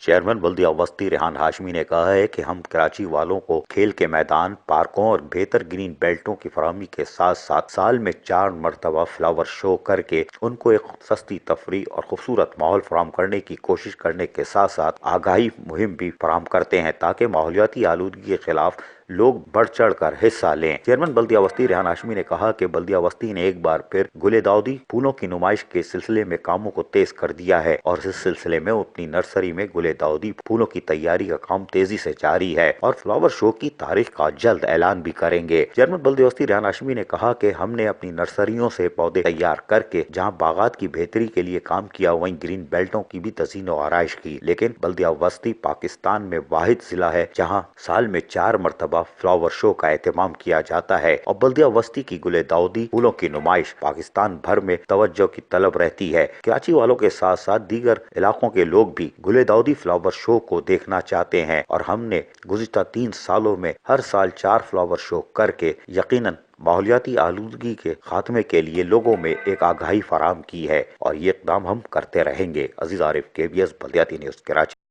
Chairman بلدیہ وسطی ریحان ہاشمی نے کہا ہے کہ ہم کراچی والوں کو کھیل کے میدان، پارکوں اور بہتر گرین بیلٹوں کی فراہمی کے ساتھ ساتھ سال میں 4 مرتبہ فلاور شو کر کے ان کو ایک سستی تفریح اور خوبصورت ماحول فراہم کرنے کی کوشش کرنے کے ساتھ ساتھ آگاہی مہم بھی فراہم کرتے ہیں تاکہ ماحولیاتی آلودگی کے خلاف لوگ بڑھ چڑھ کر حصہ لیں۔ چیئرمین بلدیہ وسطی ریحان ہاشمی نے کہا کہ بلدیہ وسطی نے ایک بار پھر گل داؤدی پھولوں کی نمائش کے سلسلے میں کاموں کو تیز کر دیا ہے اور اس سلسلے میں اپنی نرسری میں گل داؤدی پھولوں کی تیاری کا کام تیزی سے جاری ہے اور فلاور شو کی تاریخ کا جلد اعلان بھی کریں گے۔ چیئرمین بلدیہ وسطی ریحان ہاشمی نے کہا کہ ہم نے اپنی nurseryوں سے پودے تیار کر کے جہاں باغات کی بہتری کے لیے کام کیا، وہیں گرین بیلٹوں کی بھی تزئین و آرائش کی، لیکن بلدیہ وسطی پاکستان میں واحد ضلع ہے جہاں سال میں 4 مرتبہ فلاور شو کا اہتمام کیا جاتا ہے اور بلدیہ وسطی کی گل داؤدی پھولوں کی نمائش پاکستان بھر میں توجہ کی طلب رہتی ہے۔ کراچی والوں کے ساتھ ساتھ دیگر علاقوں کے لوگ بھی گل داؤدی فلاور شو کو دیکھنا چاہتے ہیں اور ہم نے گزشتہ 3 سالوں میں ہر سال 4 فلاور شو کر کے یقیناً ماحولیاتی آلودگی کے خاتمے کے لیے لوگوں میں ایک آگاہی فراہم کی ہے اور یہ اقدام ہم کرتے رہیں گے۔ عزیز عارف، KBS بلدیاتی نیوز، کراچی۔